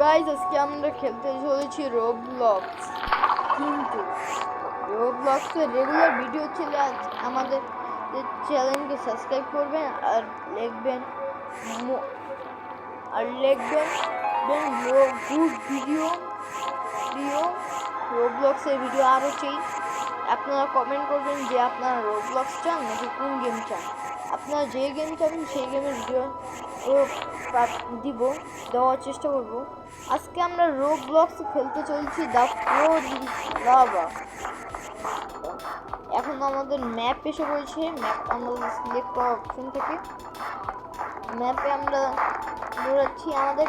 Guys আজকে আমরা খেলতে চলেছি রোবলক্স। কিন্তু রোবলক্সের রেগুলার ভিডিও ছেলে আমাদের চ্যানেলকে সাবস্ক্রাইব করবেন আর লিখবেন গুড ভিডিও রোবলক্সের ভিডিও আরও চাই। আপনারা কমেন্ট করবেন যে আপনারা রোবলক্স চান নাকি কোন গেম চান। আপনারা যে গেম চান সেই গেমের ভিডিও দেওয়ার চেষ্টা করব। আজকে আমরা রোবলক্স খেলতে চলছি দ্য লাভা। এখন আমাদের ম্যাপ এসে পড়েছে। ম্যাপ আমরা সিলেক্ট করা অপশন থেকে ম্যাপে আমরা দৌড়াচ্ছি আমাদের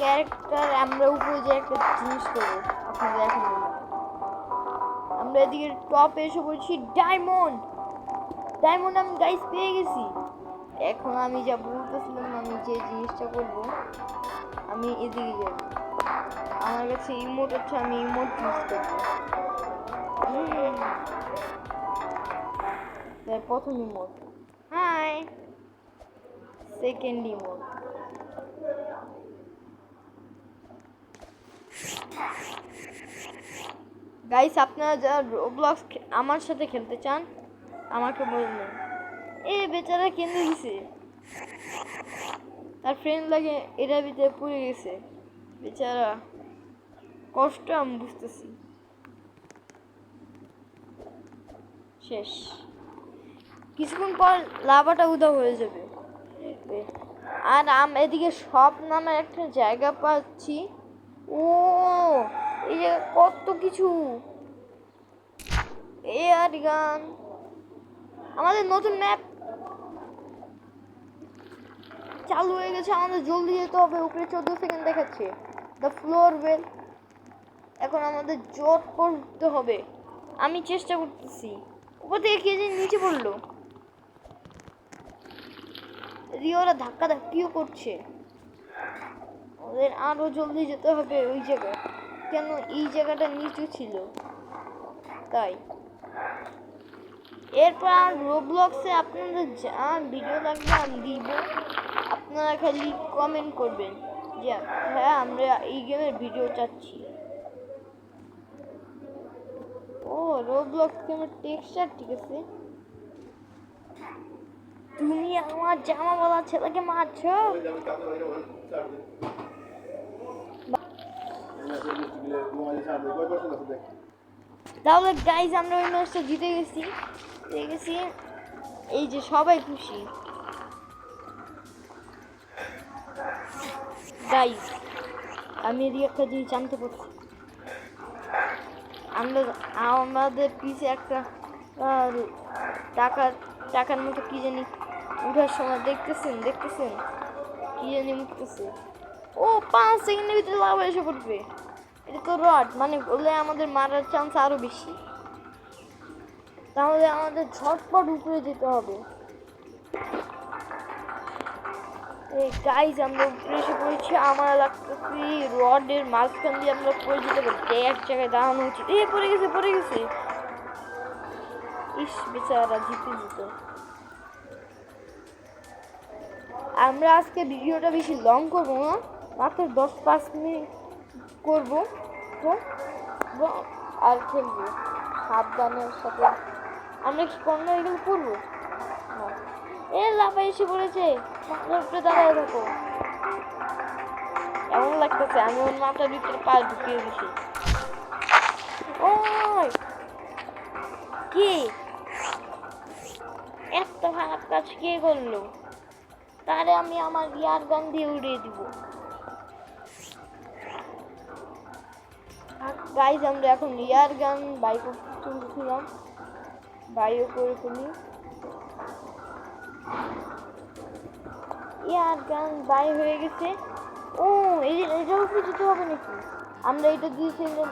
ক্যারেক্টার। আমরা উপরে যে একটা জিনিস করবো আপনাদের এখন আমরা এদিকে টপে এসে পড়ছি। ডায়মন্ড আমি গাইস পেয়ে গেছি। এখন আমি যা বলতেছিলাম, আমি যে জিনিসটা করবো, আমি এদিকে যাব। আমার কাছে ইমোট আছে, আমি ইমোট ইউজ করবো। প্রথম emote, hi. Second emote, guys আপনারা যারা রোবলক্স আমার সাথে খেলতে চান আমাকে বলবেন। এ বেচারা কেঁদে দিছে, তার ফ্রেন্ড লাগে এটার ভিতরে পড়ে গেছে। বেচারা কষ্ট আমি বুঝতেছি। শেষ, কিছুক্ষণ পর লাভাটা উধাও হয়ে যাবে। আর এদিকে সব নামের একটা জায়গা পাচ্ছি। ও এই যে কত কিছু এয়ার গান। আমাদের নতুন ম্যাপ চালু হয়ে গেছে, আমাদের জলদি যেতে হবে। উপরে 14 সেকেন্ড দেখাচ্ছে। The floor well. এখন আমাদের জট করতে হবে। আমি চেষ্টা করতেছি। উপর থেকে কে যে নিচে পড়লো, ওরা ধাক্কা ধাক্কিও করছে। ওদের আরো জলদি যেতে হবে ওই জায়গায়। কেন এই জায়গাটা নিচু ছিল তাই। এরপর রোবলক্সে আপনাদের যা ভিডিও লাগবে আমি দিব। আপনারা খালি কমেন্ট করবেন যে হ্যাঁ আমরা এই গেমের ভিডিও চাচ্ছি। ও রোবলক্স গেমের টেক্সচার ঠিক আছে। তুমি আমার জামা বলা ছেলেকে মারছো। তাহলে গাইজ আমরা ওই ম্যাচটা জিতে গেছি। এই যে সবাই খুশি। গাইজ আমি এদিকে একটা জিনিস জানতে পারছি। আমাদের পিছে একটা টাকার মতো কি জানি উঠার সময় দেখতেছেন কি জানি উঠতেছে। ও 5 সেকেন্ডের ভিতরে লাভ এসে পড়বে। এটা তো রড, মানে বললে আমাদের মারার চান্স আরো বেশি। তাহলে আমাদের ঝটপট উপরে যেতে হবে। এই গাইজ আমরা উপরে এসে পড়েছি। আমার লাগতেছি রডের মাঝখান দিয়ে আমরা পড়ে যেতে পারি। এক জায়গায় দাঁড়ানো উচিত। পড়ে গেছে। ইস বেচারা জিতে যেত। আমরা আজকে ভিডিওটা বেশি লং করবো না, মাত্র 10-5 মিনিট করবো তো আর খেলবো সাবধানের সাথে। আমরা কি কর্নার এগুলো করবো না। লাফা এসে পড়েছে। মাথার উপরে দাঁড়ায় থাকো। এমন লাগতেছে আমি ওর মাথার ভিতরে পা ঢুকিয়ে দিছি। ও কি এত খারাপ কাজ কে করলো? তারে আমি আমার ইয়ার গান দিয়ে উড়িয়ে দিব। গাইজ আমরা এখন ইয়ার গান বাইক তুলছিলাম, বাইও করে ফেলি। ইয়ার গান বাই হয়ে গেছে। ও এটাও যেতে হবে নাকি? আমরা এটা দিয়ে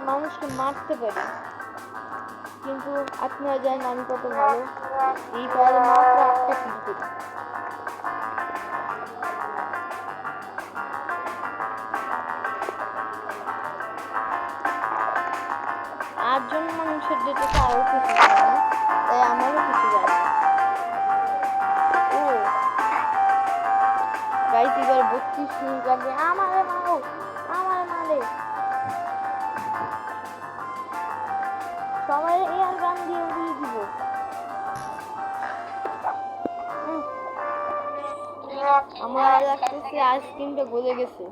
মানুষকে মারতে পারি, কিন্তু আপনারা জানেন আমি কত ভালো। এই পারে মাত্র 8টা কিল করি। আটজন মানুষের যেটা আরো কিছু যায় না, তাই আমারও কিছু যায় না। ও গাইস এবার 32 মিনিট লাগবে। আমারে মারো। লাগছে আইসক্রিমটা গলে গেছে।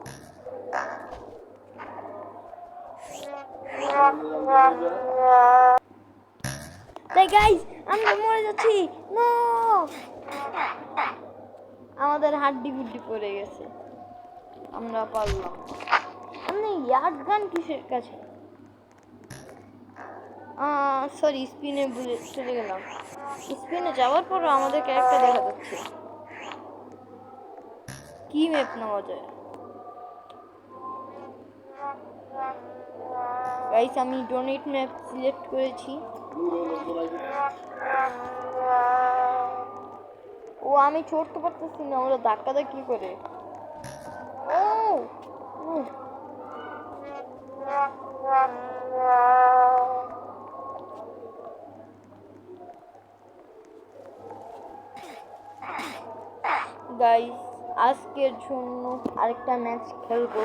তাই গাইস আমরা মরে যাচ্ছি। নো, আমাদের হাড্ডি গুড্ডি পড়ে গেছে, আমরা পারলাম। আমি ইয়ার্ড গান কিসের কাছে? সরি, স্পিনে চলে গেলাম। স্পিনে যাওয়ার পরও আমাদের ক্যারেক্টার দেখা যাচ্ছে। কি ম্যাপ নেওয়া যায় গাইস? আমি ডোনেট ম্যাপ সিলেক্ট করেছি। ও আমি চড়তে পারতেছি না, ওরা ধাক্কা দেয় কি করে? ও গাইস, আজকের জন্য আরেকটা ম্যাচ খেলবো।